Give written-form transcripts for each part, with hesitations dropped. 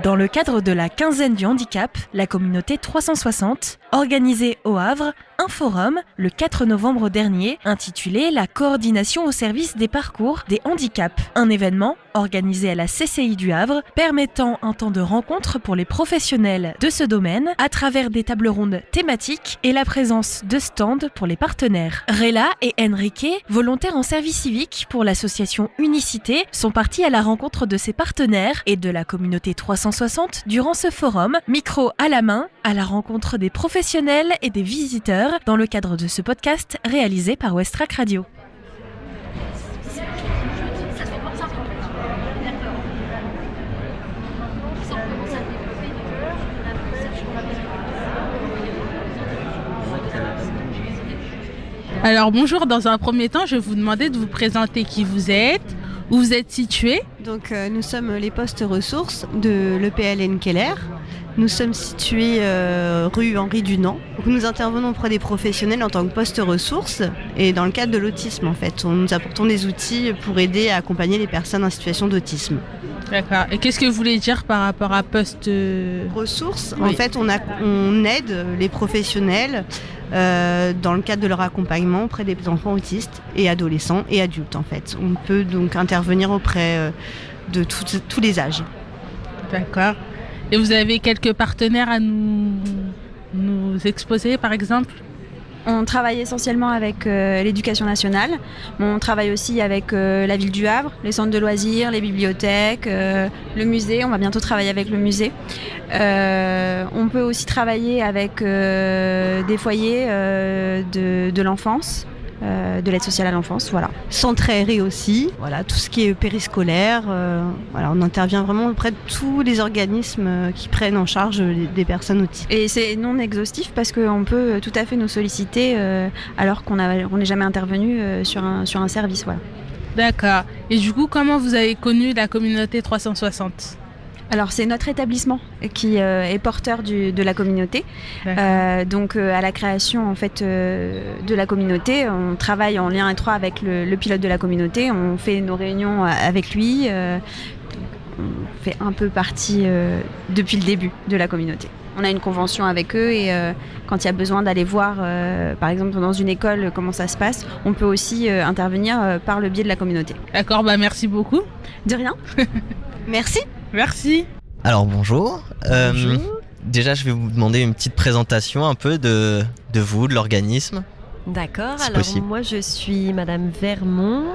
Dans le cadre de la quinzaine du handicap, la communauté 360 organisait au Havre un forum le 4 novembre dernier intitulé « La coordination au service des parcours des handicaps ». Un événement organisé à la CCI du Havre permettant un temps de rencontre pour les professionnels de ce domaine à travers des tables rondes thématiques et la présence de stands pour les partenaires. Réla et Enrique, volontaires en service civique pour l'association Unicité, sont partis à la rencontre de ces partenaires et de la communauté 360 durant ce forum, micro à la main, à la rencontre des professionnels et des visiteurs dans le cadre de ce podcast réalisé par Westrack Radio. Alors bonjour, dans un premier temps, je vais vous demander de vous présenter qui vous êtes, où vous êtes situé. Donc nous sommes les postes ressources de l'EPLN Keller. Nous sommes situés rue Henri Dunant. Donc, nous intervenons auprès des professionnels en tant que postes ressources et dans le cadre de l'autisme en fait. Nous apportons des outils pour aider à accompagner les personnes en situation d'autisme. D'accord. Et qu'est-ce que vous voulez dire par rapport à poste ressources? Oui. En fait, on aide les professionnels dans le cadre de leur accompagnement auprès des enfants autistes et adolescents et adultes en fait. On peut donc intervenir auprès de tous les âges. D'accord. Et vous avez quelques partenaires à nous exposer par exemple? On travaille essentiellement avec l'éducation nationale, mais on travaille aussi avec la ville du Havre, les centres de loisirs, les bibliothèques, le musée. On va bientôt travailler avec le musée. On peut aussi travailler avec des foyers de l'enfance, de l'aide sociale à l'enfance, voilà. Centre aéré aussi, voilà, tout ce qui est périscolaire. Voilà, on intervient vraiment auprès de tous les organismes qui prennent en charge des personnes autistes. Et c'est non exhaustif parce qu'on peut tout à fait nous solliciter alors qu'on n'est jamais intervenu sur un service. Voilà. D'accord. Et du coup, comment vous avez connu la communauté 360 ? Alors c'est notre établissement qui est porteur de la communauté. Donc à la création en fait de la communauté, on travaille en lien étroit avec le pilote de la communauté. On fait nos réunions avec lui. On fait un peu partie depuis le début de la communauté. On a une convention avec eux et quand il y a besoin d'aller voir, par exemple dans une école, comment ça se passe, on peut aussi intervenir par le biais de la communauté. D'accord, merci beaucoup. De rien. Merci. Merci. Alors bonjour. Bonjour. Déjà, je vais vous demander une petite présentation un peu de vous, de l'organisme. D'accord, C'est alors possible. moi je suis Madame Vermont,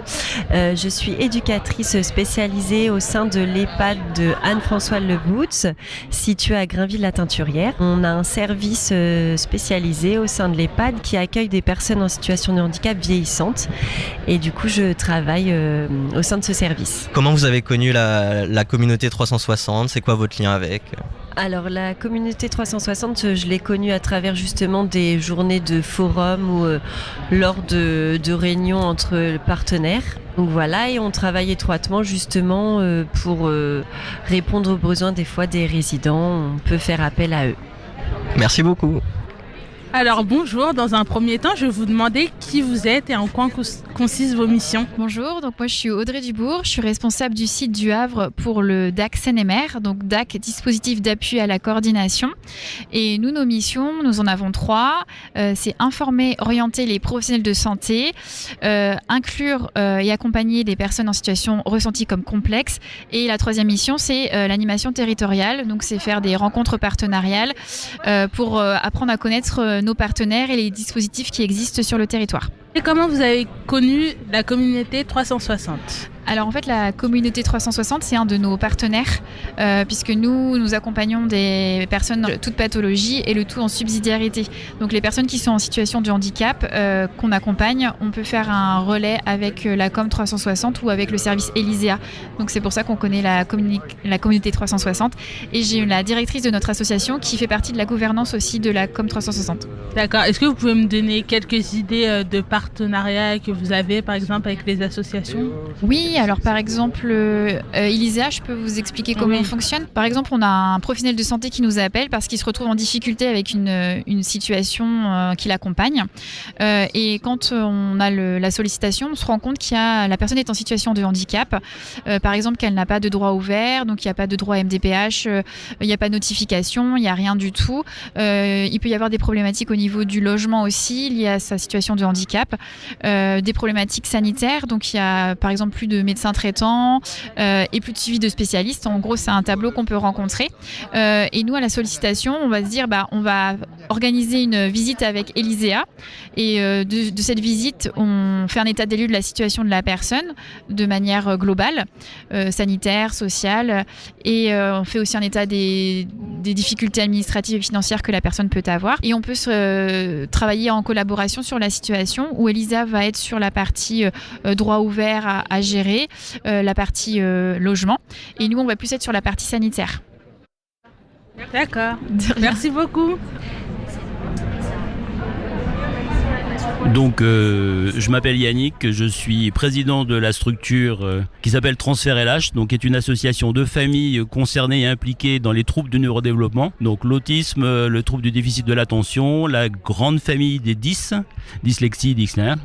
je suis éducatrice spécialisée au sein de l'EHPAD de Anne-François Leboots, situé à Grainville-la-Teinturière. On a un service spécialisé au sein de l'EHPAD qui accueille des personnes en situation de handicap vieillissantes et du coup je travaille au sein de ce service. Comment vous avez connu la communauté 360 ? C'est quoi votre lien avec ? Alors la communauté 360, je l'ai connue à travers justement des journées de forum ou lors de réunions entre partenaires. Donc voilà, et on travaille étroitement justement pour répondre aux besoins des fois des résidents. On peut faire appel à eux. Merci beaucoup. Alors bonjour, dans un premier temps, je vais vous demander qui vous êtes et en quoi consistent vos missions. Bonjour, donc moi je suis Audrey Dubourg, je suis responsable du site du Havre pour le DAC Seine-et-Mer, donc DAC, dispositif d'appui à la coordination. Et nous, nos missions, nous en avons 3, c'est informer, orienter les professionnels de santé, inclure et accompagner les personnes en situation ressentie comme complexe. Et la 3e mission, c'est l'animation territoriale, donc c'est faire des rencontres partenariales pour apprendre à connaître nos partenaires et les dispositifs qui existent sur le territoire. Et comment vous avez connu la communauté 360 ? Alors en fait, la communauté 360, c'est un de nos partenaires puisque nous accompagnons des personnes de toute pathologie et le tout en subsidiarité. Donc les personnes qui sont en situation de handicap qu'on accompagne, on peut faire un relais avec la Com 360 ou avec le service Elisea. Donc c'est pour ça qu'on connaît la communauté 360. Et j'ai la directrice de notre association qui fait partie de la gouvernance aussi de la Com 360. D'accord. Est-ce que vous pouvez me donner quelques idées de partenariats que vous avez, par exemple, avec les associations ? Oui, alors par exemple, Elisa, je peux vous expliquer comment on fonctionne. Par exemple, on a un professionnel de santé qui nous appelle parce qu'il se retrouve en difficulté avec une situation qui l'accompagne. Et quand on a la sollicitation, on se rend compte la personne est en situation de handicap. Par exemple, qu'elle n'a pas de droit ouvert, donc il n'y a pas de droit MDPH, il n'y a pas de notification, il n'y a rien du tout. Il peut y avoir des problématiques au niveau du logement aussi, liées à sa situation de handicap. Des problématiques sanitaires, donc il y a par exemple plus de médecins traitants et plus de suivi de spécialistes. En gros, c'est un tableau qu'on peut rencontrer. Et nous, à la sollicitation, on va se dire, on va organiser une visite avec Elisea. Et de cette visite, on fait un état des lieux de la situation de la personne de manière globale, sanitaire, sociale. Et on fait aussi un état des difficultés administratives et financières que la personne peut avoir. Et on peut travailler en collaboration sur la situation où Elisa va être sur la partie droit ouvert à gérer, la partie logement. Et nous, on va plus être sur la partie sanitaire. D'accord. Merci beaucoup. Donc, je m'appelle Yannick, je suis président de la structure qui s'appelle Transfert LH, donc qui est une association de familles concernées et impliquées dans les troubles du neurodéveloppement. Donc l'autisme, le trouble du déficit de l'attention, la grande famille des 10, dyslexie, dyslexie,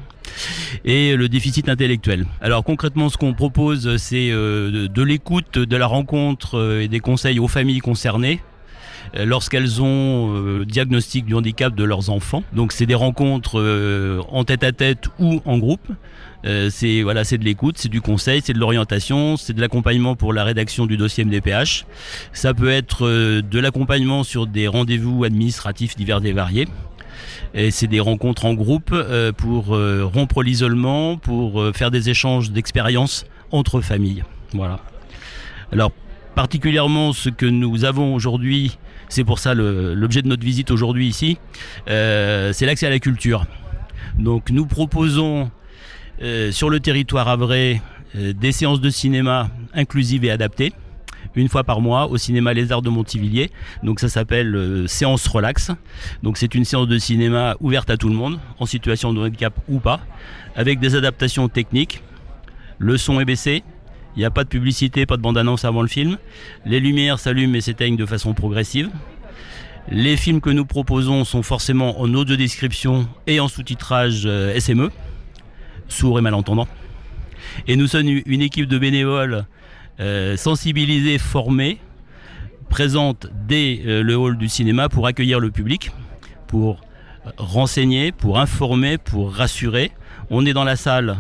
et le déficit intellectuel. Alors concrètement, ce qu'on propose, c'est de l'écoute, de la rencontre et des conseils aux familles concernées lorsqu'elles ont diagnostic du handicap de leurs enfants. Donc c'est des rencontres en tête-à-tête ou en groupe. C'est de l'écoute, c'est du conseil, c'est de l'orientation, c'est de l'accompagnement pour la rédaction du dossier MDPH. Ça peut être de l'accompagnement sur des rendez-vous administratifs divers et variés. Et c'est des rencontres en groupe pour rompre l'isolement, pour faire des échanges d'expériences entre familles. Voilà. Alors particulièrement ce que nous avons aujourd'hui, c'est pour ça l'objet de notre visite aujourd'hui ici, c'est l'accès à la culture. Donc nous proposons sur le territoire havrais des séances de cinéma inclusives et adaptées, une fois par mois au cinéma Les Arts de Montivilliers. Donc ça s'appelle séance relax. Donc c'est une séance de cinéma ouverte à tout le monde, en situation de handicap ou pas, avec des adaptations techniques. Le son est baissé. Il n'y a pas de publicité, pas de bande-annonce avant le film. Les lumières s'allument et s'éteignent de façon progressive. Les films que nous proposons sont forcément en audio description et en sous-titrage SME, sourds et malentendants. Et nous sommes une équipe de bénévoles sensibilisés, formés, présente dès le hall du cinéma pour accueillir le public, pour renseigner, pour informer, pour rassurer. On est dans la salle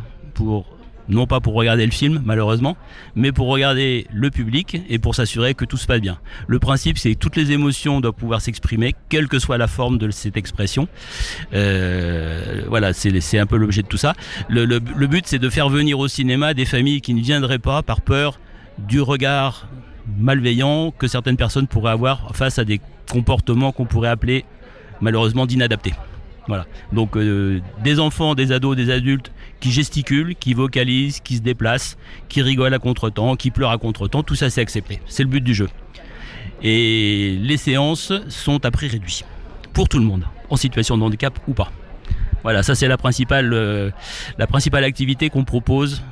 non pas pour regarder le film malheureusement, mais pour regarder le public et pour s'assurer que tout se passe bien. Le principe, c'est que toutes les émotions doivent pouvoir s'exprimer, quelle que soit la forme de cette expression. C'est un peu l'objet de tout ça. Le but, c'est de faire venir au cinéma des familles qui ne viendraient pas par peur du regard malveillant que certaines personnes pourraient avoir face à des comportements qu'on pourrait appeler malheureusement d'inadaptés. Voilà. Donc des enfants, des ados, des adultes qui gesticulent, qui vocalisent, qui se déplacent, qui rigolent à contre-temps, qui pleurent à contre-temps, tout ça c'est accepté. C'est le but du jeu. Et les séances sont à prix réduit pour tout le monde, en situation de handicap ou pas. Voilà, ça c'est la principale activité qu'on propose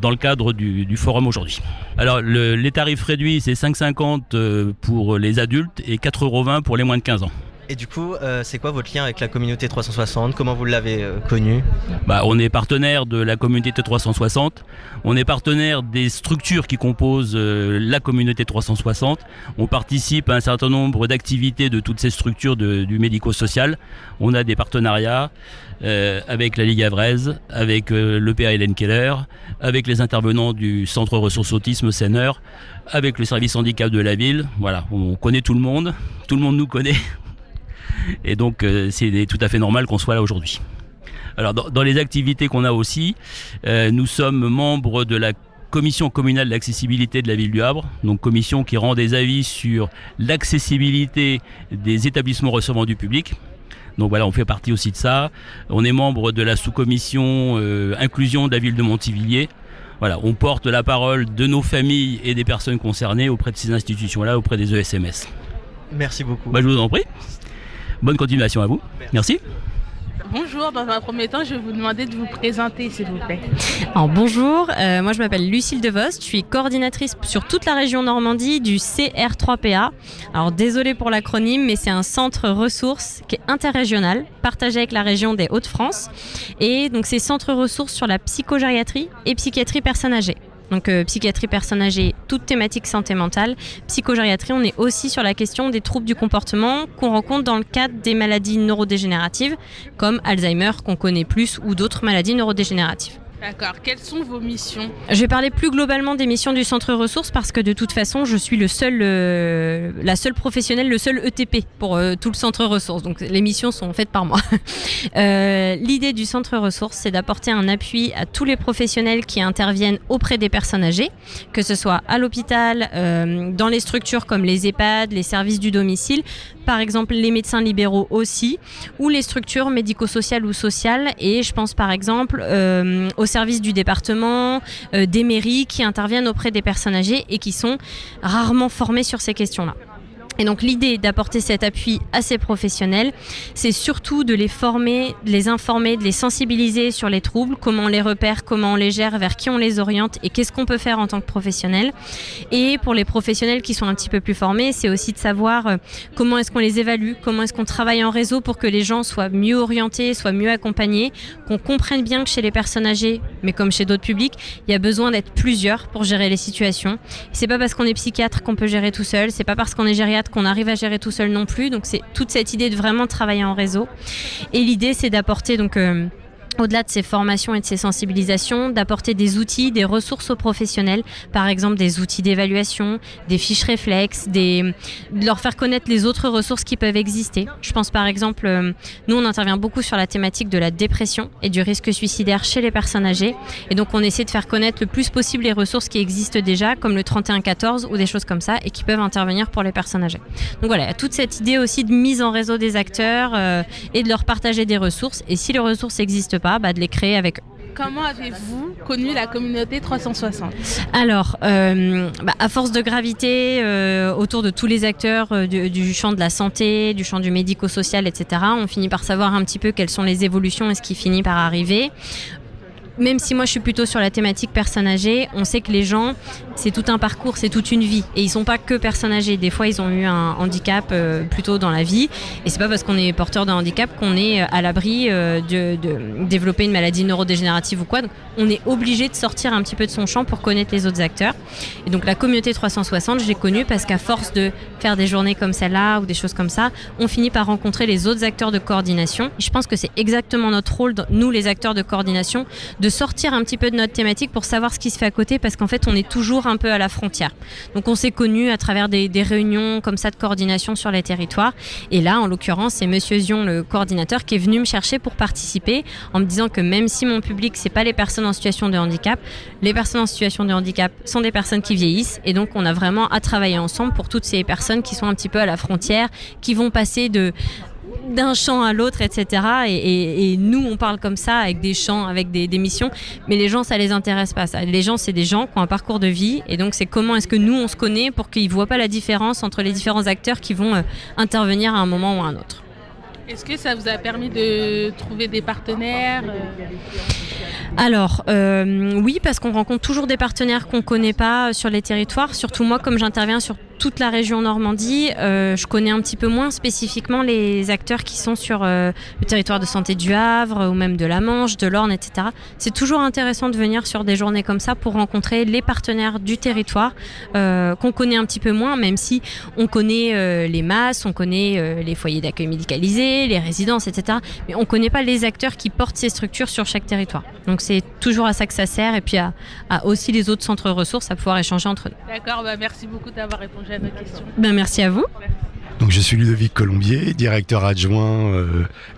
dans le cadre du forum aujourd'hui. Alors les tarifs réduits, c'est 5,50 pour les adultes et 4,20 € pour les moins de 15 ans. Et du coup, c'est quoi votre lien avec la communauté 360 ? Comment vous l'avez connue ? On est partenaire de la communauté 360. On est partenaire des structures qui composent la communauté 360. On participe à un certain nombre d'activités de toutes ces structures du médico-social. On a des partenariats avec la Ligue Havraise, avec le PALN Keller, avec les intervenants du Centre Ressources Autisme Senner, avec le service handicap de la ville. Voilà, on connaît tout le monde nous connaît. Et donc c'est tout à fait normal qu'on soit là aujourd'hui. Alors dans les activités qu'on a aussi, nous sommes membres de la commission communale d'accessibilité de la ville du Havre, donc commission qui rend des avis sur l'accessibilité des établissements recevant du public. Donc voilà, on fait partie aussi de ça. On est membre de la sous-commission inclusion de la ville de Montivilliers. Voilà, on porte la parole de nos familles et des personnes concernées auprès de ces institutions-là, auprès des ESMS. Merci beaucoup. Je vous en prie. Bonne continuation à vous. Merci. Bonjour, dans un premier temps, je vais vous demander de vous présenter, s'il vous plaît. Alors, bonjour, moi je m'appelle Lucille Devost, je suis coordinatrice sur toute la région Normandie du CR3PA. Alors désolée pour l'acronyme, mais c'est un centre ressources qui est interrégional, partagé avec la région des Hauts-de-France. Et donc c'est centre ressources sur la psychogériatrie et psychiatrie personnes âgées. Donc psychiatrie personnes âgées, toute thématique santé mentale. Psychogériatrie, on est aussi sur la question des troubles du comportement qu'on rencontre dans le cadre des maladies neurodégénératives comme Alzheimer qu'on connaît plus ou d'autres maladies neurodégénératives. D'accord. Quelles sont vos missions ? Je vais parler plus globalement des missions du centre ressources parce que de toute façon, je suis la seule professionnelle, le seul ETP pour tout le centre ressources. Donc les missions sont faites par moi. L'idée du centre ressources, c'est d'apporter un appui à tous les professionnels qui interviennent auprès des personnes âgées, que ce soit à l'hôpital, dans les structures comme les EHPAD, les services du domicile, par exemple les médecins libéraux aussi, ou les structures médico-sociales ou sociales. Et je pense par exemple aux services du département, des mairies qui interviennent auprès des personnes âgées et qui sont rarement formés sur ces questions-là. Et donc l'idée d'apporter cet appui à ces professionnels, c'est surtout de les former, de les informer, de les sensibiliser sur les troubles, comment on les repère, comment on les gère, vers qui on les oriente et qu'est-ce qu'on peut faire en tant que professionnel. Et pour les professionnels qui sont un petit peu plus formés, c'est aussi de savoir comment est-ce qu'on les évalue, comment est-ce qu'on travaille en réseau pour que les gens soient mieux orientés, soient mieux accompagnés, qu'on comprenne bien que chez les personnes âgées, mais comme chez d'autres publics, il y a besoin d'être plusieurs pour gérer les situations. C'est pas parce qu'on est psychiatre qu'on peut gérer tout seul, c'est pas parce qu'on est gériatre qu'on arrive à gérer tout seul non plus. Donc c'est toute cette idée de vraiment travailler en réseau. Et l'idée, c'est d'apporter donc au-delà de ces formations et de ces sensibilisations, d'apporter des outils, des ressources aux professionnels, par exemple des outils d'évaluation, des fiches réflexes, de leur faire connaître les autres ressources qui peuvent exister. Je pense par exemple, nous on intervient beaucoup sur la thématique de la dépression et du risque suicidaire chez les personnes âgées. Et donc on essaie de faire connaître le plus possible les ressources qui existent déjà, comme le 3114 ou des choses comme ça, et qui peuvent intervenir pour les personnes âgées. Donc voilà, toute cette idée aussi de mise en réseau des acteurs et de leur partager des ressources. Et si les ressources n'existent pas, de les créer avec eux. Comment avez-vous connu la communauté 360 ? Alors, à force de gravité autour de tous les acteurs du champ de la santé, du champ du médico-social, etc., on finit par savoir un petit peu quelles sont les évolutions et ce qui finit par arriver. Même si moi je suis plutôt sur la thématique personnes âgées, on sait que les gens, c'est tout un parcours, c'est toute une vie. Et ils sont pas que personnes âgées. Des fois, ils ont eu un handicap plutôt dans la vie. Et c'est pas parce qu'on est porteur d'un handicap qu'on est à l'abri de développer une maladie neurodégénérative ou quoi. Donc, on est obligé de sortir un petit peu de son champ pour connaître les autres acteurs. Et donc la communauté 360, je l'ai connue parce qu'à force de faire des journées comme celle-là ou des choses comme ça, on finit par rencontrer les autres acteurs de coordination. Et je pense que c'est exactement notre rôle, nous les acteurs de coordination, de sortir un petit peu de notre thématique pour savoir ce qui se fait à côté, parce qu'en fait on est toujours un peu à la frontière. Donc on s'est connus à travers des réunions comme ça de coordination sur les territoires, et là en l'occurrence c'est Monsieur Zion, le coordinateur, qui est venu me chercher pour participer, en me disant que même si mon public c'est pas les personnes en situation de handicap, les personnes en situation de handicap sont des personnes qui vieillissent, et donc on a vraiment à travailler ensemble pour toutes ces personnes qui sont un petit peu à la frontière, qui vont passer d'un champ à l'autre, etc. Et nous, on parle comme ça, avec des champs, avec des missions, mais les gens, ça les intéresse pas. Ça. Les gens, c'est des gens qui ont un parcours de vie, et donc c'est comment est-ce que nous, on se connaît pour qu'ils voient pas la différence entre les différents acteurs qui vont intervenir à un moment ou à un autre. Est-ce que ça vous a permis de trouver des partenaires ? Alors, oui, parce qu'on rencontre toujours des partenaires qu'on ne connaît pas sur les territoires. Surtout moi, comme j'interviens sur toute la région Normandie, je connais un petit peu moins spécifiquement les acteurs qui sont sur le territoire de santé du Havre ou même de la Manche, de l'Orne, etc. C'est toujours intéressant de venir sur des journées comme ça pour rencontrer les partenaires du territoire qu'on connaît un petit peu moins, même si on connaît les MAS, on connaît les foyers d'accueil médicalisés, les résidences, etc. Mais on ne connaît pas les acteurs qui portent ces structures sur chaque territoire. Donc c'est toujours à ça que ça sert, et puis à aussi les autres centres ressources à pouvoir échanger entre nous. D'accord, merci beaucoup d'avoir répondu à nos questions. Merci à vous. Donc je suis Ludovic Colombier, directeur adjoint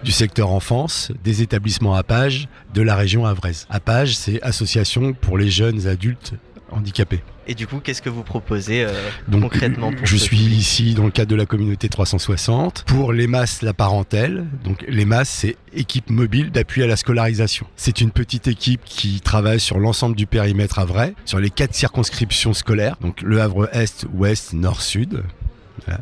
du secteur enfance des établissements APAGE de la région havraise. APAGE, c'est Association pour les jeunes adultes handicapés. Et du coup, qu'est-ce que vous proposez concrètement pour Je suis ici dans le cadre de la communauté 360 pour l'EMAS La Parentèle. Donc l'EMAS, c'est équipe mobile d'appui à la scolarisation. C'est une petite équipe qui travaille sur l'ensemble du périmètre havrais, sur les 4 circonscriptions scolaires, donc le Havre Est, Ouest, Nord, Sud. Voilà.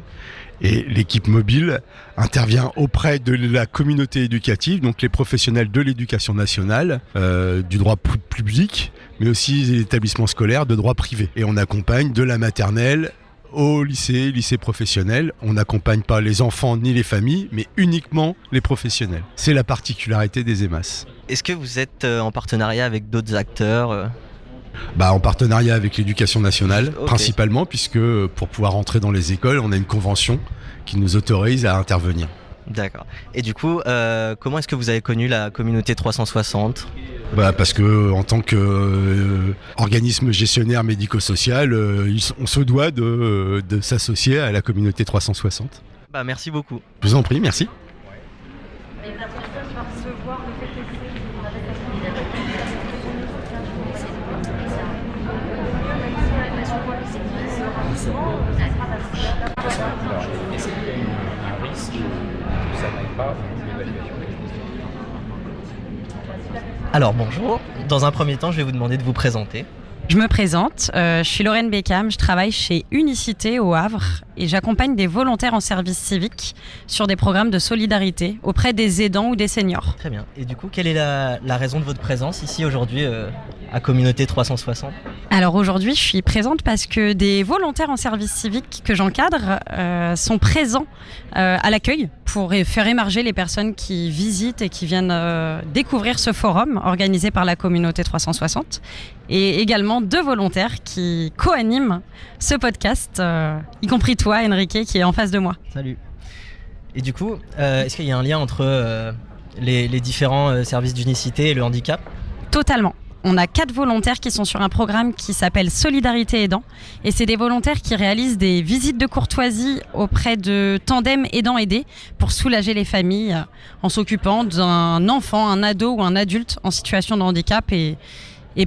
Et l'équipe mobile intervient auprès de la communauté éducative, donc les professionnels de l'éducation nationale, du droit public, mais aussi les établissements scolaires de droit privé. Et on accompagne de la maternelle au lycée professionnel. On n'accompagne pas les enfants ni les familles, mais uniquement les professionnels. C'est la particularité des EMAS. Est-ce que vous êtes en partenariat avec d'autres acteurs En partenariat avec l'éducation nationale, Ok. principalement, puisque pour pouvoir entrer dans les écoles, on a une convention qui nous autorise à intervenir. D'accord. Et du coup, comment est-ce que vous avez connu la communauté 360 ? Parce que en tant qu'organisme gestionnaire médico-social, on se doit de s'associer à la communauté 360. Merci beaucoup. Je vous en prie, merci. Alors bonjour, dans un premier temps je vais vous demander de vous présenter. Je me présente, je suis Lorraine Beckham, je travaille chez Unicité au Havre et j'accompagne des volontaires en service civique sur des programmes de solidarité auprès des aidants ou des seniors. Très bien. Et du coup, quelle est la raison de votre présence ici aujourd'hui à Communauté 360 ? Alors aujourd'hui, je suis présente parce que des volontaires en service civique que j'encadre sont présents à l'accueil pour faire émerger les personnes qui visitent et qui viennent découvrir ce forum organisé par la Communauté 360 et également 2 volontaires qui co-animent ce podcast, y compris toi, Enrique, qui est en face de moi. Salut. Et du coup, est-ce qu'il y a un lien entre les différents services d'unicité et le handicap ? Totalement. On a 4 volontaires qui sont sur un programme qui s'appelle Solidarité Aidant. Et c'est des volontaires qui réalisent des visites de courtoisie auprès de tandems aidants-aidés pour soulager les familles en s'occupant d'un enfant, un ado ou un adulte en situation de handicap et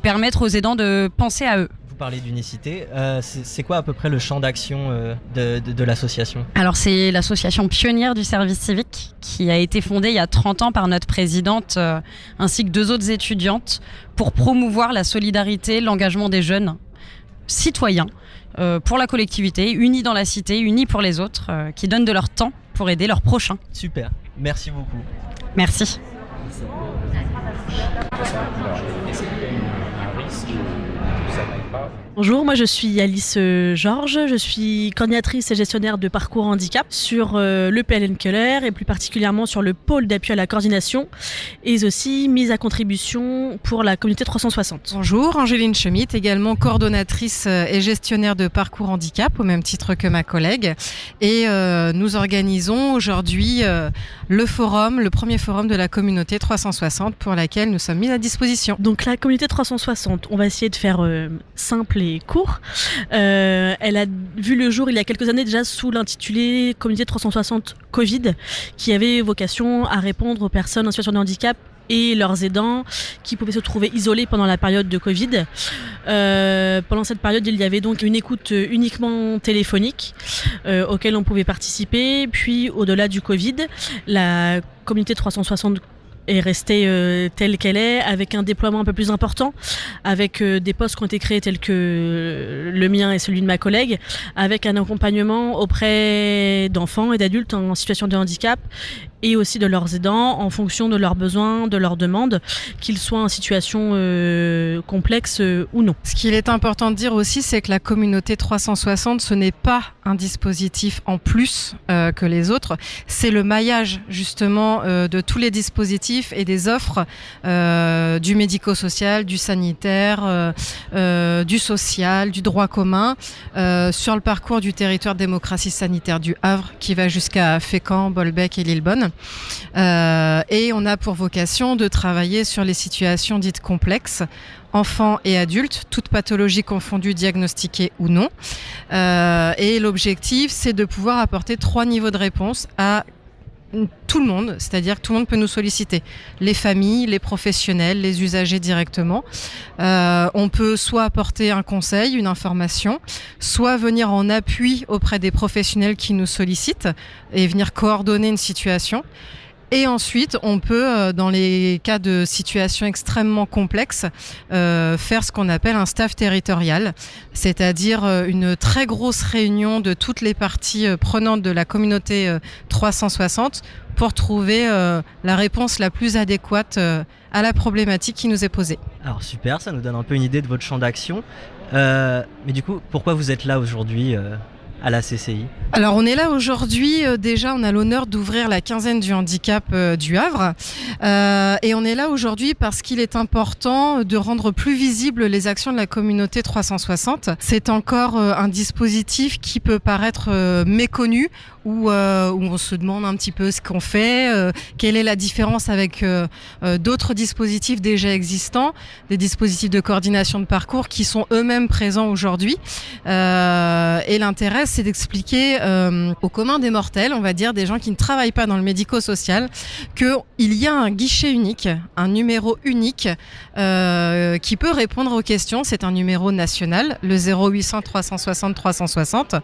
permettre aux aidants de penser à eux. Vous parlez d'unicité, c'est quoi à peu près le champ d'action de l'association ? Alors c'est l'association pionnière du service civique qui a été fondée il y a 30 ans par notre présidente ainsi que 2 autres étudiantes pour promouvoir la solidarité, l'engagement des jeunes citoyens pour la collectivité, unis dans la cité, unis pour les autres, qui donnent de leur temps pour aider leurs prochains. Super, merci beaucoup. Merci. Bonjour, moi je suis Alice Georges, je suis coordinatrice et gestionnaire de parcours handicap sur le PLN Keller et plus particulièrement sur le pôle d'appui à la coordination et aussi mise à contribution pour la communauté 360. Bonjour, Angéline Schmitt, également coordonnatrice et gestionnaire de parcours handicap au même titre que ma collègue et nous organisons aujourd'hui le premier forum de la communauté 360 pour laquelle nous sommes mis à disposition. Donc la communauté 360, on va essayer de faire simple et court. Elle a vu le jour il y a quelques années déjà sous l'intitulé Communauté 360 Covid qui avait vocation à répondre aux personnes en situation de handicap et leurs aidants qui pouvaient se trouver isolés pendant la période de Covid. Pendant cette période, il y avait donc une écoute uniquement téléphonique auquel on pouvait participer. Puis au-delà du Covid, la communauté 360 est restée telle qu'elle est, avec un déploiement un peu plus important, avec des postes qui ont été créés tels que le mien et celui de ma collègue, avec un accompagnement auprès d'enfants et d'adultes en situation de handicap et aussi de leurs aidants en fonction de leurs besoins, de leurs demandes, qu'ils soient en situation complexe ou non. Ce qu'il est important de dire aussi, c'est que la communauté 360, ce n'est pas un dispositif en plus que les autres, c'est le maillage justement de tous les dispositifs et des offres du médico-social, du sanitaire, du social, du droit commun, sur le parcours du territoire de démocratie sanitaire du Havre qui va jusqu'à Fécamp, Bolbec et Lillebonne. Et on a pour vocation de travailler sur les situations dites complexes, enfants et adultes, toutes pathologies confondues, diagnostiquées ou non. Et l'objectif, c'est de pouvoir apporter 3 niveaux de réponse à tout le monde, c'est-à-dire que tout le monde peut nous solliciter. Les familles, les professionnels, les usagers directement. On peut soit apporter un conseil, une information, soit venir en appui auprès des professionnels qui nous sollicitent et venir coordonner une situation. Et ensuite, on peut, dans les cas de situations extrêmement complexes, faire ce qu'on appelle un staff territorial, c'est-à-dire une très grosse réunion de toutes les parties prenantes de la communauté 360 pour trouver la réponse la plus adéquate à la problématique qui nous est posée. Alors super, ça nous donne un peu une idée de votre champ d'action. Mais du coup, pourquoi vous êtes là aujourd'hui à la CCI? Alors on est là aujourd'hui, déjà on a l'honneur d'ouvrir la quinzaine du handicap du Havre et on est là aujourd'hui parce qu'il est important de rendre plus visibles les actions de la communauté 360. C'est encore un dispositif qui peut paraître méconnu où on se demande un petit peu ce qu'on fait, quelle est la différence avec d'autres dispositifs déjà existants, des dispositifs de coordination de parcours qui sont eux-mêmes présents aujourd'hui. Et l'intérêt, c'est d'expliquer au commun des mortels, on va dire des gens qui ne travaillent pas dans le médico-social, qu'il y a un guichet unique, un numéro unique qui peut répondre aux questions. C'est un numéro national, le 0800 360 360.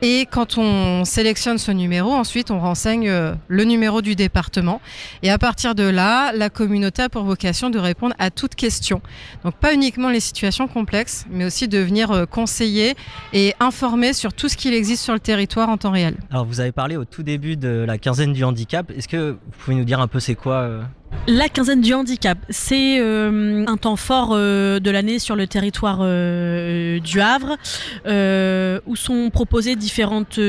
Et quand on sélectionne ce numéro, ensuite on renseigne le numéro du département. Et à partir de là, la communauté a pour vocation de répondre à toute question. Donc pas uniquement les situations complexes, mais aussi de venir conseiller et informer sur tout ce qu'il existe sur le territoire en temps réel. Alors vous avez parlé au tout début de la quinzaine du handicap. Est-ce que vous pouvez nous dire un peu c'est quoi La quinzaine du handicap, c'est un temps fort de l'année sur le territoire du Havre où sont proposées différentes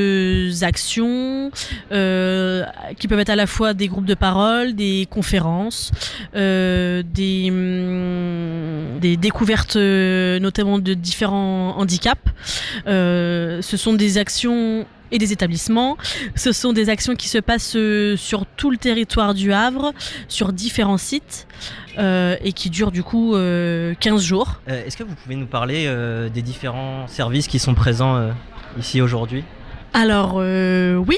actions qui peuvent être à la fois des groupes de parole, des conférences, des découvertes notamment de différents handicaps. Ce sont des actions et des établissements. Ce sont des actions qui se passent sur tout le territoire du Havre, sur différents sites et qui durent du coup 15 jours. Est-ce que vous pouvez nous parler des différents services qui sont présents ici aujourd'hui? Alors oui.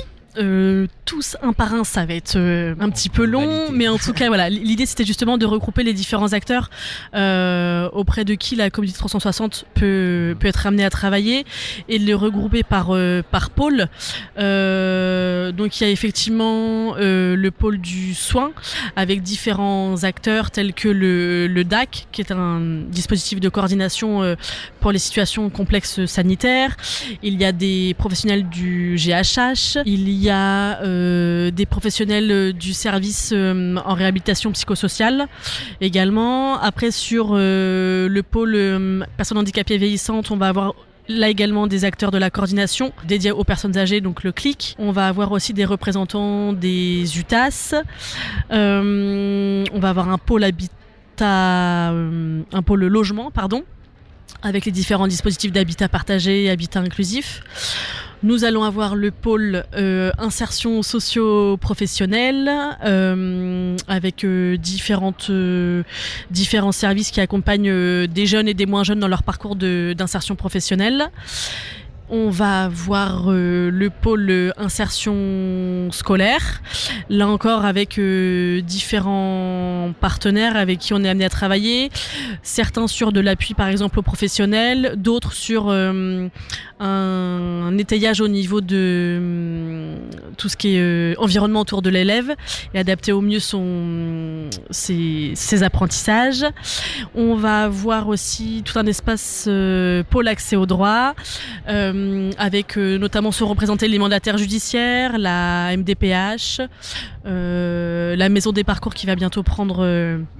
Tous un par un, ça va être un petit peu long, mais en tout cas voilà, l'idée c'était justement de regrouper les différents acteurs auprès de qui la communauté 360 peut être amenée à travailler et de les regrouper par pôle. Donc il y a effectivement le pôle du soin avec différents acteurs tels que le DAC qui est un dispositif de coordination pour les situations complexes sanitaires. Il y a des professionnels du GHH, il y a des professionnels du service en réhabilitation psychosociale également. Après sur le pôle personnes handicapées vieillissantes, on va avoir là également des acteurs de la coordination dédiés aux personnes âgées, donc le CLIC. On va avoir aussi des représentants des UTAS. On va avoir un pôle logement, avec les différents dispositifs d'habitat partagé et habitat inclusif. Nous allons avoir le pôle insertion socio-professionnelle avec différents services qui accompagnent des jeunes et des moins jeunes dans leur parcours d'insertion professionnelle. On va avoir le pôle insertion scolaire, là encore avec différents partenaires avec qui on est amené à travailler, certains sur de l'appui par exemple aux professionnels, d'autres sur un étayage au niveau de tout ce qui est environnement autour de l'élève et adapter au mieux ses apprentissages. On va avoir aussi tout un espace pôle accès au droit, avec notamment se représenter les mandataires judiciaires, la MDPH, la maison des parcours qui va bientôt prendre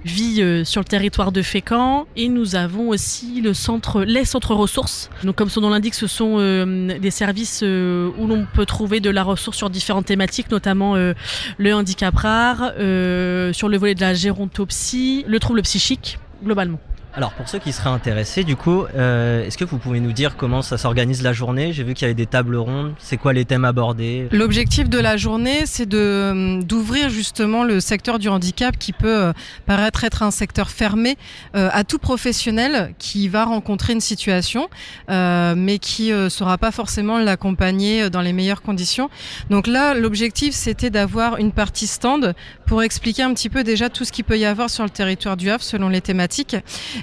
vie sur le territoire de Fécamp. Et nous avons aussi les centres ressources. Donc comme son nom l'indique, ce sont des services où l'on peut trouver de la ressource sur différentes thématiques, notamment le handicap rare, sur le volet de la gérontopsie, le trouble psychique, globalement. Alors pour ceux qui seraient intéressés du coup, est-ce que vous pouvez nous dire comment ça s'organise la journée? J'ai vu qu'il y avait des tables rondes, c'est quoi les thèmes abordés? L'objectif de la journée, c'est d'ouvrir justement le secteur du handicap qui peut paraître être un secteur fermé à tout professionnel qui va rencontrer une situation mais qui ne saura pas forcément l'accompagner dans les meilleures conditions. Donc là, l'objectif c'était d'avoir une partie stand pour expliquer un petit peu déjà tout ce qu'il peut y avoir sur le territoire du Havre selon les thématiques.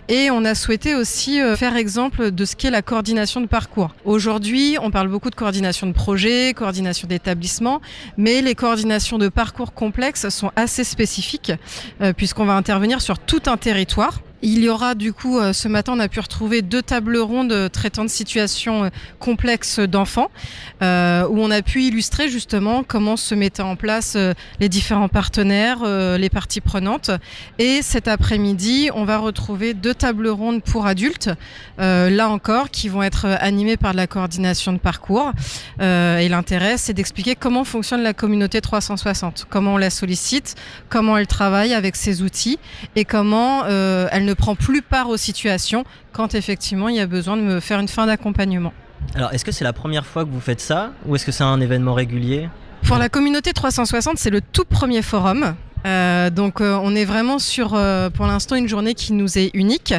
Et on a souhaité aussi faire exemple de ce qu'est la coordination de parcours. Aujourd'hui, on parle beaucoup de coordination de projet, coordination d'établissement, mais les coordinations de parcours complexes sont assez spécifiques puisqu'on va intervenir sur tout un territoire. Il y aura du coup, ce matin, on a pu retrouver 2 tables rondes traitant de situations complexes d'enfants, où on a pu illustrer justement comment se mettaient en place les différents partenaires, les parties prenantes. Et cet après-midi, on va retrouver 2 tables rondes pour adultes, là encore, qui vont être animées par de la coordination de parcours. Et l'intérêt, c'est d'expliquer comment fonctionne la communauté 360, comment on la sollicite, comment elle travaille avec ses outils et comment elle ne prend plus part aux situations quand effectivement il y a besoin de me faire une fin d'accompagnement. Alors, est-ce que c'est la première fois que vous faites ça ou est-ce que c'est un événement régulier ? Pour la communauté 360, c'est le tout premier forum. Donc on est vraiment sur pour l'instant une journée qui nous est unique.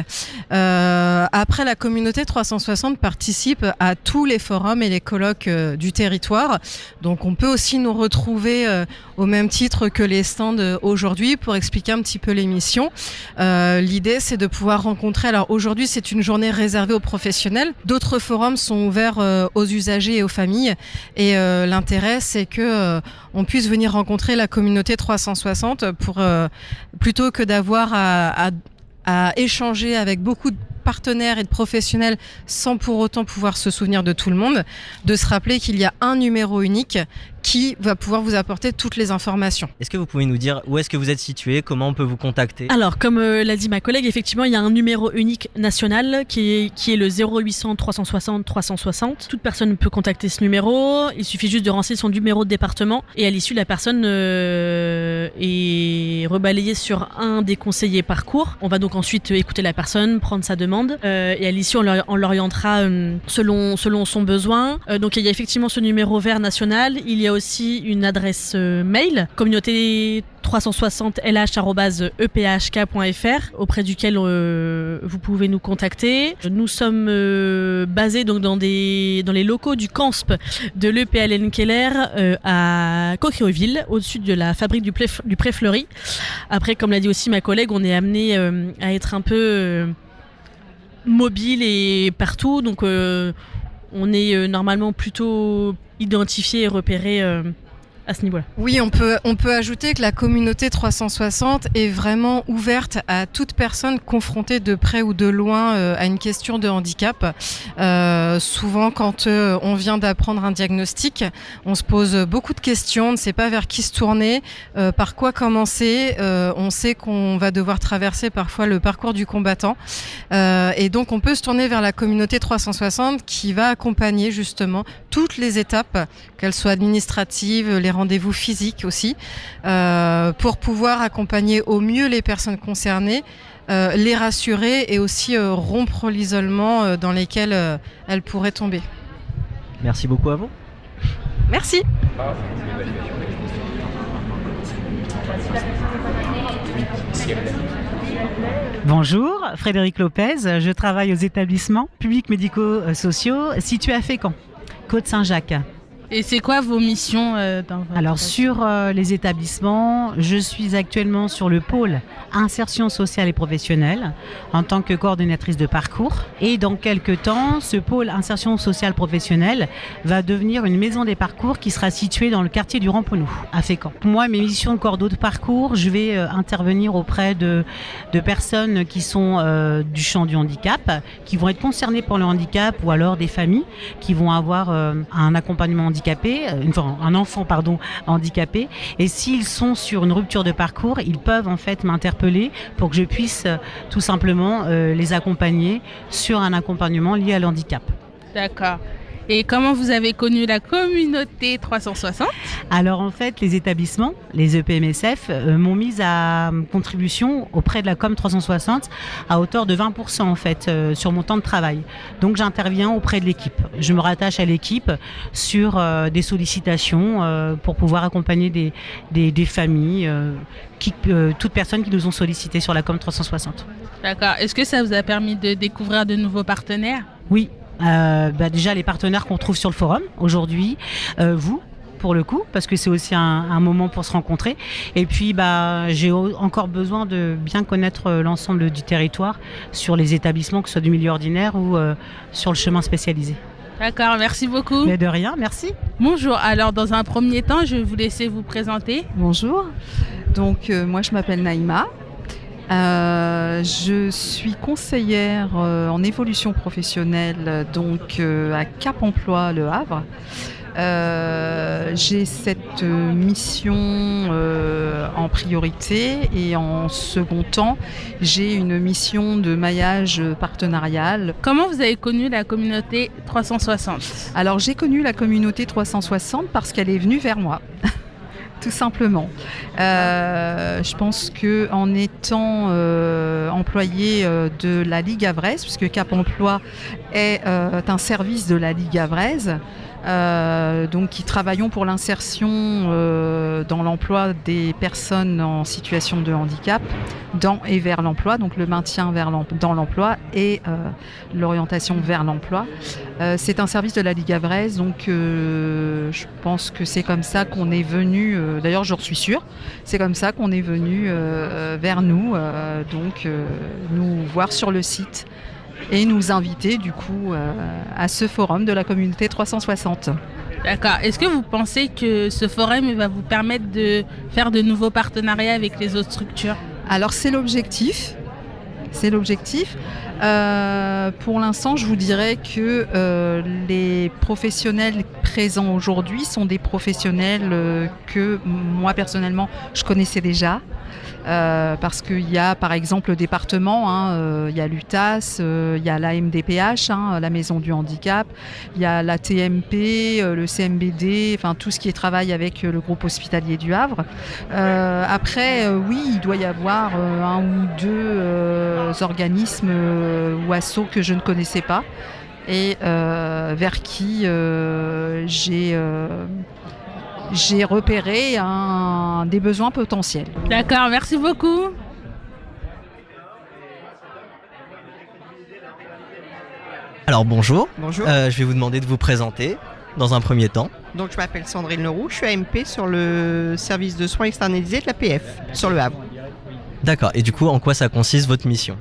Après, la communauté 360 participe à tous les forums et les colloques du territoire, donc on peut aussi nous retrouver au même titre que les stands aujourd'hui pour expliquer un petit peu l'émission. L'idée, c'est de pouvoir rencontrer, alors aujourd'hui c'est une journée réservée aux professionnels, d'autres forums sont ouverts aux usagers et aux familles, et l'intérêt, c'est que on puisse venir rencontrer la communauté 360 pour plutôt que d'avoir à échanger avec beaucoup de partenaires et de professionnels sans pour autant pouvoir se souvenir de tout le monde, de se rappeler qu'il y a un numéro unique qui va pouvoir vous apporter toutes les informations. Est-ce que vous pouvez nous dire où est-ce que vous êtes situé, comment on peut vous contacter ? Alors, comme l'a dit ma collègue, effectivement, il y a un numéro unique national qui est le 0800 360 360. Toute personne peut contacter ce numéro. Il suffit juste de renseigner son numéro de département et à l'issue, la personne est rebalayée sur un des conseillers parcours. On va donc ensuite écouter la personne, prendre sa demande et à l'issue, on l'orientera selon son besoin. Donc, il y a effectivement ce numéro vert national. Il y a aussi une adresse mail, communauté 360lh@ephk.fr, auprès duquel vous pouvez nous contacter. Nous sommes basés donc dans les locaux du CANSP de l'EPLN Keller à Coquereville, au-dessus de la fabrique du Pré Fleuri. Après, comme l'a dit aussi ma collègue, on est amené à être un peu mobile et partout, donc on est normalement plutôt identifié et repéré à ce niveau-là. Oui, on peut ajouter que la communauté 360 est vraiment ouverte à toute personne confrontée de près ou de loin à une question de handicap. Souvent, quand on vient d'apprendre un diagnostic, on se pose beaucoup de questions, on ne sait pas vers qui se tourner, par quoi commencer. On sait qu'on va devoir traverser parfois le parcours du combattant. Et donc, on peut se tourner vers la communauté 360 qui va accompagner justement toutes les étapes, qu'elles soient administratives, les rendez-vous physiques aussi, pour pouvoir accompagner au mieux les personnes concernées, les rassurer et aussi rompre l'isolement dans lequel elles pourraient tomber. Merci beaucoup à vous. Merci. Bonjour, Frédéric Lopez, je travaille aux établissements publics médico-sociaux situés à Fécamp, Côte-Saint-Jacques. Et c'est quoi vos missions Alors sur les établissements, je suis actuellement sur le pôle insertion sociale et professionnelle en tant que coordonnatrice de parcours. Et dans quelques temps, ce pôle insertion sociale professionnelle va devenir une maison des parcours qui sera située dans le quartier du Ramponou, à Fécamp. Moi, mes missions de coordo de parcours, je vais intervenir auprès de personnes qui sont du champ du handicap, qui vont être concernées par le handicap ou alors des familles qui vont avoir un accompagnement handicapé. Un enfant handicapé, et s'ils sont sur une rupture de parcours, ils peuvent en fait m'interpeller pour que je puisse tout simplement les accompagner sur un accompagnement lié à l'handicap. D'accord. Et comment vous avez connu la communauté 360 ? Alors en fait, les établissements, les EPMSF, m'ont mise à contribution auprès de la Com 360 à hauteur de 20% en fait sur mon temps de travail. Donc j'interviens auprès de l'équipe. Je me rattache à l'équipe sur des sollicitations pour pouvoir accompagner des familles, toutes personnes qui nous ont sollicité sur la Com 360. D'accord. Est-ce que ça vous a permis de découvrir de nouveaux partenaires ? Oui. Déjà les partenaires qu'on trouve sur le forum aujourd'hui, vous, pour le coup, parce que c'est aussi un moment pour se rencontrer. Et puis, j'ai encore besoin de bien connaître l'ensemble du territoire sur les établissements, que ce soit du milieu ordinaire ou sur le chemin spécialisé. D'accord, merci beaucoup. Mais de rien, merci. Bonjour, alors dans un premier temps, je vais vous laisser vous présenter. Bonjour, donc moi je m'appelle Naïma. Je suis conseillère en évolution professionnelle donc à Cap Emploi Le Havre. J'ai cette mission en priorité et en second temps, j'ai une mission de maillage partenarial. Comment vous avez connu la communauté 360 ? Alors j'ai connu la communauté 360 parce qu'elle est venue vers moi. Tout simplement. Je pense qu'en étant employé de la Ligue Havraise, puisque Cap Emploi est un service de la Ligue Havraise, donc qui travaillons pour l'insertion dans l'emploi des personnes en situation de handicap dans et vers l'emploi, donc le maintien dans l'emploi et l'orientation vers l'emploi. C'est un service de la Ligue Havraise, donc je pense que c'est comme ça qu'on est venu, d'ailleurs j'en suis sûre, c'est comme ça qu'on est venu vers nous, donc nous voir sur le site et nous inviter du coup à ce forum de la communauté 360. D'accord. Est-ce que vous pensez que ce forum va vous permettre de faire de nouveaux partenariats avec les autres structures ? Alors c'est l'objectif. Pour l'instant, je vous dirais que les professionnels présents aujourd'hui sont des professionnels que moi personnellement je connaissais déjà. Parce qu'il y a par exemple le département, il y a l'UTAS, il y a la MDPH, la Maison du Handicap, il y a la TMP, le CMBD, enfin tout ce qui est travail avec le groupe hospitalier du Havre. Après, oui, il doit y avoir un ou deux organismes ou assos que je ne connaissais pas et vers qui j'ai repéré des besoins potentiels. D'accord, merci beaucoup. Alors bonjour. Bonjour. Je vais vous demander de vous présenter dans un premier temps. Donc je m'appelle Sandrine Leroux, je suis AMP sur le service de soins externalisés de la PF sur Le Havre. D'accord, et du coup en quoi ça consiste votre mission ?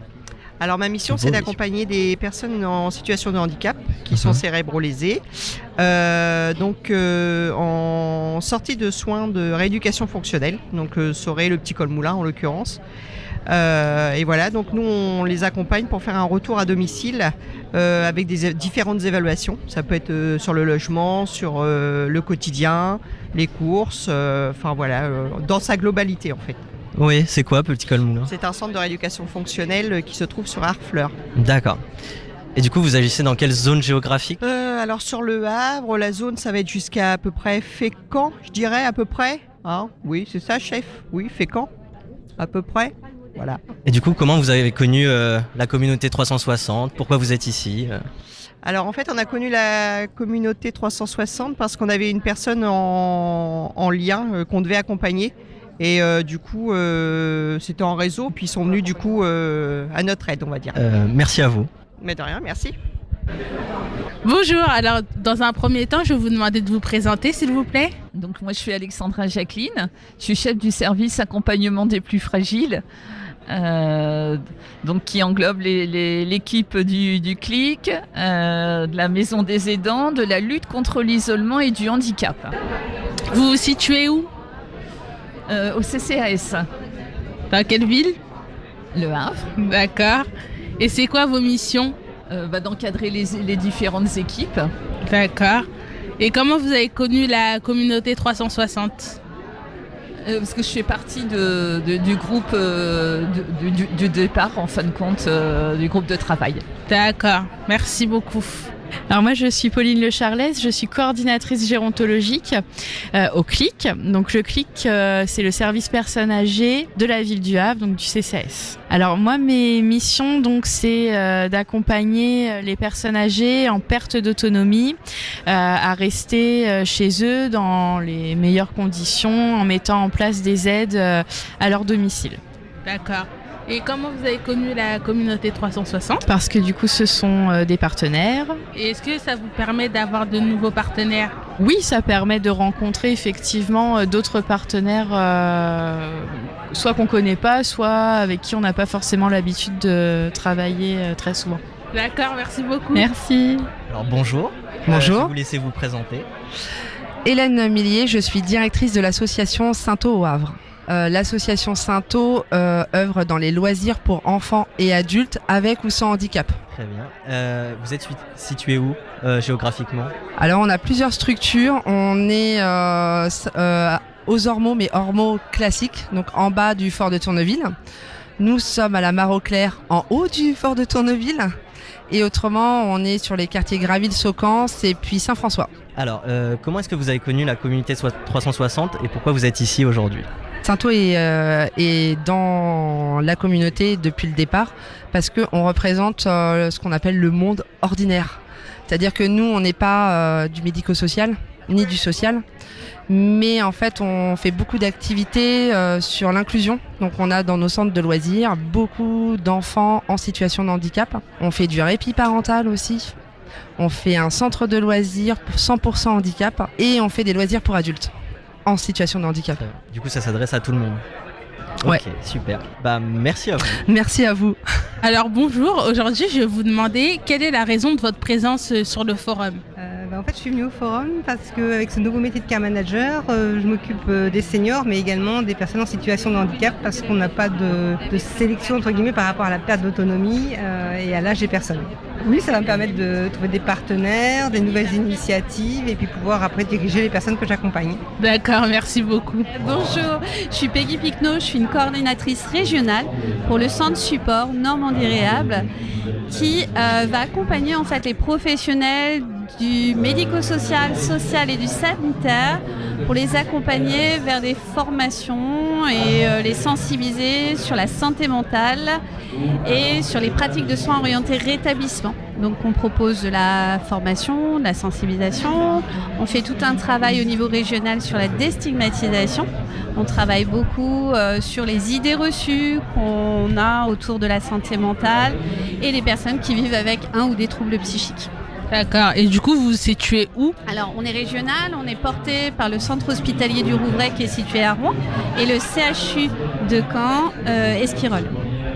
Alors ma mission c'est d'accompagner des personnes en situation de handicap qui sont cérébro-lésées, en sortie de soins de rééducation fonctionnelle, donc Soré, le petit col Moulin en l'occurrence. Et voilà, donc nous on les accompagne pour faire un retour à domicile avec des différentes évaluations. Ça peut être sur le logement, sur le quotidien, les courses, dans sa globalité en fait. Oui, c'est quoi Petit Col Moulin ? C'est un centre de rééducation fonctionnelle qui se trouve sur Harfleur. D'accord. Et du coup, vous agissez dans quelle zone géographique ? Alors sur Le Havre, la zone, ça va être jusqu'à peu près Fécamp, je dirais à peu près. Oui, c'est ça, chef. Oui, Fécamp, à peu près. Voilà. Et du coup, comment vous avez connu la communauté 360 ? Pourquoi vous êtes ici ? Alors en fait, on a connu la communauté 360 parce qu'on avait une personne en lien qu'on devait accompagner. Et du coup, c'était en réseau, puis ils sont venus du coup à notre aide, on va dire. Merci à vous. Mais de rien, merci. Bonjour, alors dans un premier temps, je vais vous demander de vous présenter s'il vous plaît. Donc moi je suis Alexandra Jacqueline, je suis chef du service accompagnement des plus fragiles, donc qui englobe l'équipe du CLIC, de la maison des aidants, de la lutte contre l'isolement et du handicap. Vous vous situez où ? Au CCAS. Dans quelle ville ? Le Havre. D'accord. Et c'est quoi vos missions ? D'encadrer les différentes équipes. D'accord. Et comment vous avez connu la communauté 360 ? Parce que je fais partie du groupe du départ, en fin de compte, du groupe de travail. D'accord. Merci beaucoup. Alors moi je suis Pauline Le Charlès, je suis coordinatrice gérontologique au CLIC. Donc le CLIC c'est le service personnes âgées de la ville du Havre, donc du CCAS. Alors moi mes missions donc c'est d'accompagner les personnes âgées en perte d'autonomie à rester chez eux dans les meilleures conditions en mettant en place des aides à leur domicile. D'accord. Et comment vous avez connu la communauté 360 ? Parce que du coup, ce sont des partenaires. Et est-ce que ça vous permet d'avoir de nouveaux partenaires ? Oui, ça permet de rencontrer effectivement d'autres partenaires, soit qu'on ne connaît pas, soit avec qui on n'a pas forcément l'habitude de travailler très souvent. D'accord, merci beaucoup. Merci. Alors bonjour. Bonjour. Je vais vous laisser vous présenter. Hélène Millier, je suis directrice de l'association Sainto au Havre. L'association Sainto œuvre dans les loisirs pour enfants et adultes avec ou sans handicap. Très bien. Vous êtes situé où géographiquement? Alors on a plusieurs structures. On est aux Ormeaux, mais Ormeaux classiques, donc en bas du fort de Tourneville. Nous sommes à la Mare au Clair, en haut du fort de Tourneville. Et autrement, on est sur les quartiers Graville, Saucance et puis Saint-François. Alors, comment est-ce que vous avez connu la communauté 360 et pourquoi vous êtes ici aujourd'hui? Sainto est dans la communauté depuis le départ parce qu'on représente ce qu'on appelle le monde ordinaire. C'est-à-dire que nous, on n'est pas du médico-social ni du social, mais en fait, on fait beaucoup d'activités sur l'inclusion. Donc, on a dans nos centres de loisirs beaucoup d'enfants en situation de handicap. On fait du répit parental aussi. On fait un centre de loisirs pour 100% handicap et on fait des loisirs pour adultes en situation de handicap. Du coup, ça s'adresse à tout le monde. Ouais. Ok, super. Bah, merci à vous. Merci à vous. Alors bonjour, aujourd'hui je vais vous demander quelle est la raison de votre présence sur le forum. En fait, je suis venue au forum parce qu'avec ce nouveau métier de care manager, je m'occupe des seniors, mais également des personnes en situation de handicap parce qu'on n'a pas de sélection entre guillemets par rapport à la perte d'autonomie et à l'âge des personnes. Oui, ça va me permettre de trouver des partenaires, des nouvelles initiatives et puis pouvoir après diriger les personnes que j'accompagne. D'accord, merci beaucoup. Bonjour, je suis Peggy Picno, je suis une coordinatrice régionale pour le centre support Normandie Réhab qui va accompagner en fait les professionnels du médico-social, social et du sanitaire pour les accompagner vers des formations et les sensibiliser sur la santé mentale et sur les pratiques de soins orientés rétablissement. Donc on propose de la formation, de la sensibilisation, on fait tout un travail au niveau régional sur la déstigmatisation, on travaille beaucoup sur les idées reçues qu'on a autour de la santé mentale et les personnes qui vivent avec un ou des troubles psychiques. D'accord, et du coup vous vous situez où? Alors on est régional, on est porté par le centre hospitalier du Rouvray qui est situé à Rouen et le CHU de Caen, Esquirol.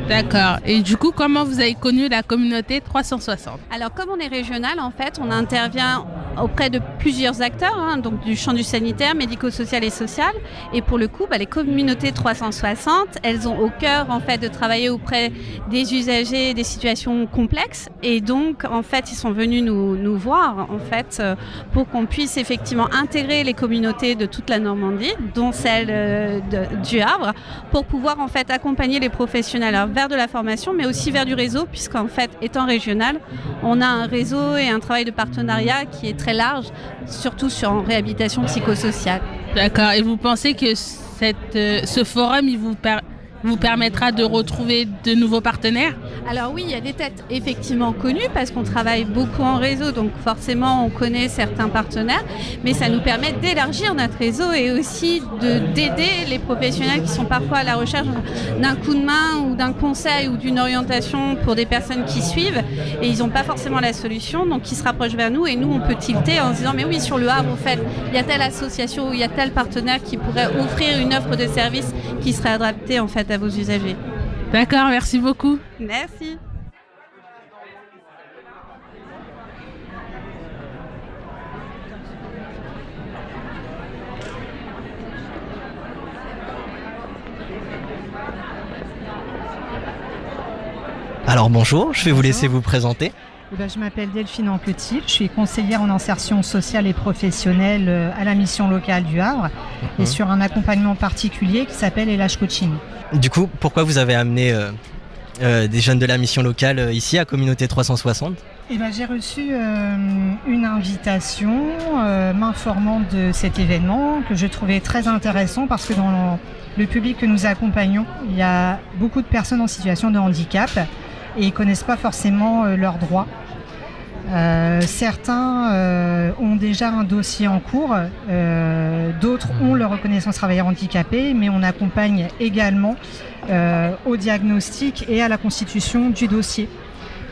D'accord, et du coup comment vous avez connu la communauté 360? Alors comme on est régional, en fait on intervient auprès de plusieurs acteurs, donc du champ du sanitaire, médico-social et social. Et pour le coup, les communautés 360, elles ont au cœur en fait de travailler auprès des usagers des situations complexes. Et donc en fait, ils sont venus nous voir en fait pour qu'on puisse effectivement intégrer les communautés de toute la Normandie, dont celle du Havre, pour pouvoir en fait accompagner les professionnels vers de la formation, mais aussi vers du réseau, puisqu'en fait, étant régional, on a un réseau et un travail de partenariat qui est très large, surtout en réhabilitation psychosociale. D'accord, et vous pensez que ce forum il vous permettra de retrouver de nouveaux partenaires? Alors oui, il y a des têtes effectivement connues parce qu'on travaille beaucoup en réseau, donc forcément on connaît certains partenaires, mais ça nous permet d'élargir notre réseau et aussi d'aider les professionnels qui sont parfois à la recherche d'un coup de main ou d'un conseil ou d'une orientation pour des personnes qui suivent et ils n'ont pas forcément la solution, donc ils se rapprochent vers nous et nous on peut tilter en se disant mais oui, sur le Havre en fait il y a telle association ou il y a tel partenaire qui pourrait offrir une offre de service qui serait adaptée en fait à vos usagers. D'accord, merci beaucoup. Merci. Alors bonjour, je vais vous laisser vous présenter. Je m'appelle Delphine Anquetil, je suis conseillère en insertion sociale et professionnelle à la mission locale du Havre et sur un accompagnement particulier qui s'appelle LH Coaching. Du coup, pourquoi vous avez amené des jeunes de la mission locale ici à Communauté 360 ? J'ai reçu une invitation m'informant de cet événement que je trouvais très intéressant parce que dans le public que nous accompagnons, il y a beaucoup de personnes en situation de handicap et ils ne connaissent pas forcément leurs droits. Certains ont déjà un dossier en cours, d'autres ont leur reconnaissance travailleur handicapé, mais on accompagne également au diagnostic et à la constitution du dossier.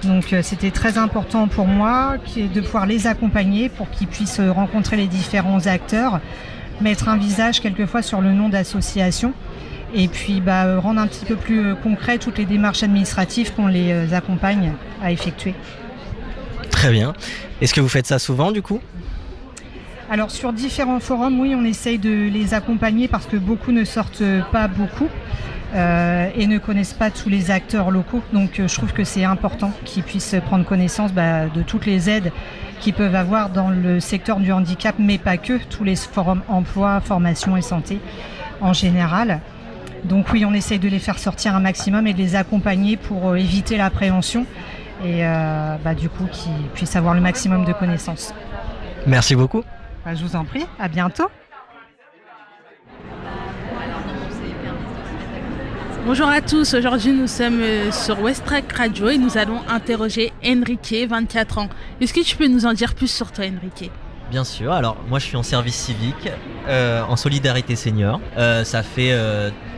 Donc c'était très important pour moi de pouvoir les accompagner pour qu'ils puissent rencontrer les différents acteurs, mettre un visage quelquefois sur le nom d'association et puis rendre un petit peu plus concret toutes les démarches administratives qu'on les accompagne à effectuer. Très bien. Est-ce que vous faites ça souvent du coup ? Alors sur différents forums, oui, on essaye de les accompagner parce que beaucoup ne sortent pas beaucoup et ne connaissent pas tous les acteurs locaux. Donc je trouve que c'est important qu'ils puissent prendre connaissance de toutes les aides qu'ils peuvent avoir dans le secteur du handicap, mais pas que, tous les forums emploi, formation et santé en général. Donc oui, on essaye de les faire sortir un maximum et de les accompagner pour éviter l'appréhension et du coup qu'ils puissent avoir le maximum de connaissances. Merci beaucoup. Je vous en prie, à bientôt. Bonjour à tous, aujourd'hui nous sommes sur Westrack Radio et nous allons interroger Enrique, 24 ans. Est-ce que tu peux nous en dire plus sur toi, Enrique ? Bien sûr, alors moi je suis en service civique, en solidarité senior. Ça fait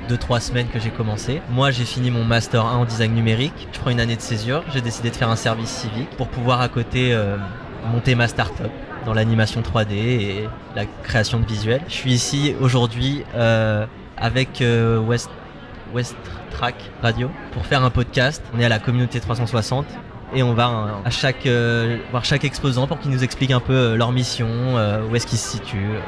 2-3 semaines que j'ai commencé. Moi j'ai fini mon master 1 en design numérique, je prends une année de césure, j'ai décidé de faire un service civique pour pouvoir à côté monter ma start-up dans l'animation 3D et la création de visuels. Je suis ici aujourd'hui avec Westrack Radio pour faire un podcast. On est à la communauté 360 et on va voir chaque exposant pour qu'ils nous expliquent un peu leur mission, où est-ce qu'ils se situent.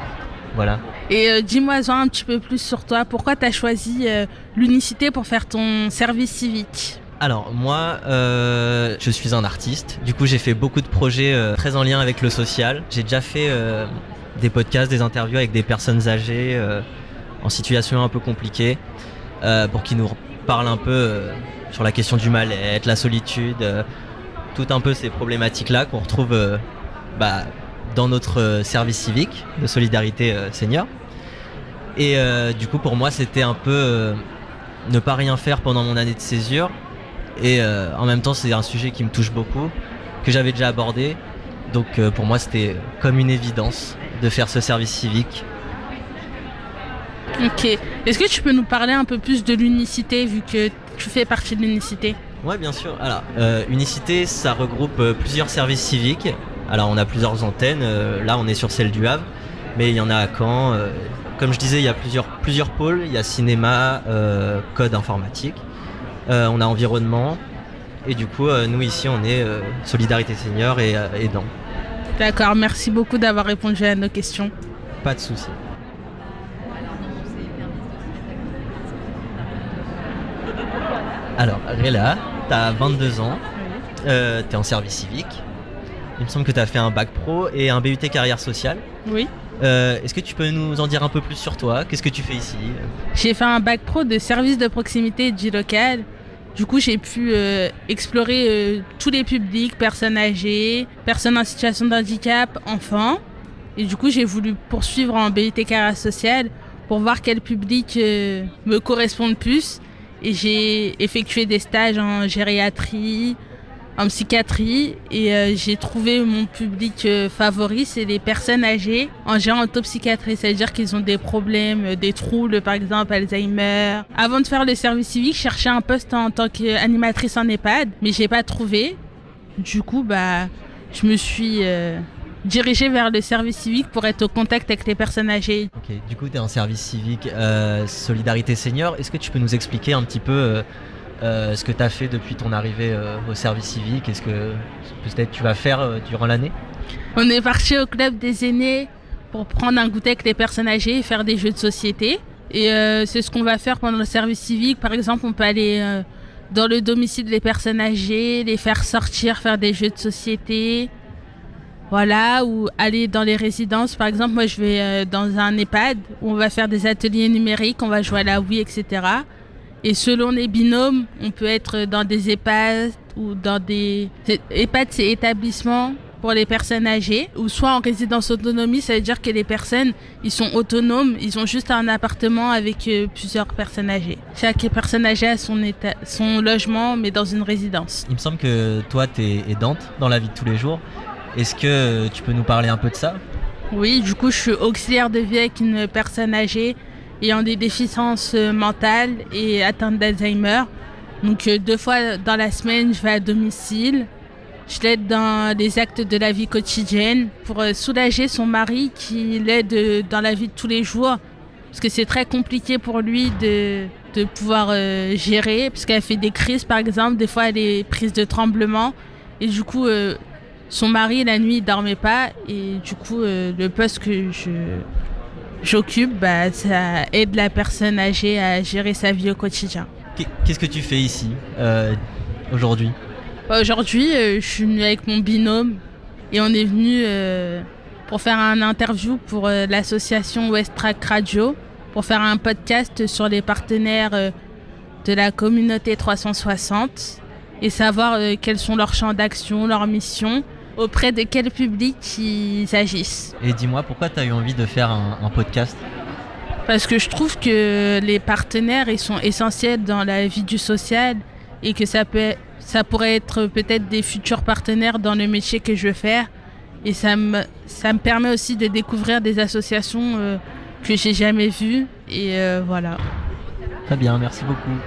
Voilà. Et dis-moi un petit peu plus sur toi. Pourquoi tu as choisi l'unicité pour faire ton service civique ? Alors moi, je suis un artiste. Du coup, j'ai fait beaucoup de projets très en lien avec le social. J'ai déjà fait des podcasts, des interviews avec des personnes âgées en situation un peu compliquée pour qu'ils nous parlent un peu sur la question du mal-être, la solitude, tout un peu ces problématiques-là qu'on retrouve dans notre service civique de solidarité senior. Et du coup, pour moi, c'était un peu ne pas rien faire pendant mon année de césure. Et en même temps, c'est un sujet qui me touche beaucoup, que j'avais déjà abordé. Donc pour moi, c'était comme une évidence de faire ce service civique. Ok. Est-ce que tu peux nous parler un peu plus de l'unicité, vu que tu fais partie de l'unicité ? Ouais, bien sûr. Alors, Unicité, ça regroupe plusieurs services civiques. Alors, on a plusieurs antennes. Là, on est sur celle du Havre, mais il y en a à Caen. Comme je disais, il y a plusieurs pôles. Il y a cinéma, code informatique. On a environnement. Et du coup, nous, ici, on est Solidarité Senior et aidants. D'accord. Merci beaucoup d'avoir répondu à nos questions. Pas de souci. Alors, Réla, t'as 22 ans, t'es en service civique. Il me semble que t'as fait un bac pro et un BUT carrière sociale. Oui. Est-ce que tu peux nous en dire un peu plus sur toi ? Qu'est-ce que tu fais ici ? J'ai fait un bac pro de service de proximité et de vie locale. Du coup, j'ai pu explorer tous les publics, personnes âgées, personnes en situation de handicap, enfants. Et du coup, j'ai voulu poursuivre en BUT carrière sociale pour voir quel public me correspond le plus. Et j'ai effectué des stages en gériatrie, en psychiatrie et j'ai trouvé mon public favori, c'est les personnes âgées en gérontopsychiatrie, c'est-à-dire qu'ils ont des problèmes, des troubles, par exemple Alzheimer. Avant de faire le service civique, je cherchais un poste en tant qu'animatrice en EHPAD, mais j'ai pas trouvé. Du coup, je me suis dirigée vers le service civique pour être au contact avec les personnes âgées. Ok, du coup, tu es en service civique Solidarité Senior. Est-ce que tu peux nous expliquer un petit peu ce que tu as fait depuis ton arrivée au service civique ? Est-ce que peut-être tu vas faire durant l'année ? On est parti au club des aînés pour prendre un goûter avec les personnes âgées et faire des jeux de société. Et c'est ce qu'on va faire pendant le service civique. Par exemple, on peut aller dans le domicile des personnes âgées, les faire sortir, faire des jeux de société. Voilà, ou aller dans les résidences. Par exemple, moi, je vais dans un EHPAD où on va faire des ateliers numériques, on va jouer à la Wii, etc. Et selon les binômes, on peut être dans des EHPAD ou dans des... EHPAD, c'est établissement pour les personnes âgées, ou soit en résidence autonomie, ça veut dire que les personnes, ils sont autonomes, ils ont juste un appartement avec plusieurs personnes âgées. Chaque personne âgée a son logement, mais dans une résidence. Il me semble que toi, tu es aidante dans la vie de tous les jours. Est-ce que tu peux nous parler un peu de ça ? Oui, du coup, je suis auxiliaire de vie avec une personne âgée ayant des déficiences mentales et atteinte d'Alzheimer. Donc 2 fois dans la semaine, je vais à domicile. Je l'aide dans les actes de la vie quotidienne pour soulager son mari qui l'aide dans la vie de tous les jours. Parce que c'est très compliqué pour lui de pouvoir gérer. Parce qu'elle fait des crises, par exemple. Des fois, elle est prise de tremblement. Et du coup, son mari, la nuit, il dormait pas. Et du coup, le poste que j'occupe, ça aide la personne âgée à gérer sa vie au quotidien. Qu'est-ce que tu fais ici aujourd'hui ? Aujourd'hui, je suis venue avec mon binôme et on est venu pour faire un interview pour l'association West Track Radio, pour faire un podcast sur les partenaires de la communauté 360 et savoir quels sont leurs champs d'action, leurs missions, auprès de quel public ils agissent. Et dis-moi, pourquoi tu as eu envie de faire un podcast ? Parce que je trouve que les partenaires, ils sont essentiels dans la vie du social et que ça pourrait être peut-être des futurs partenaires dans le métier que je veux faire. Et ça me permet aussi de découvrir des associations que j'ai jamais vues. Et voilà. Très bien, merci beaucoup.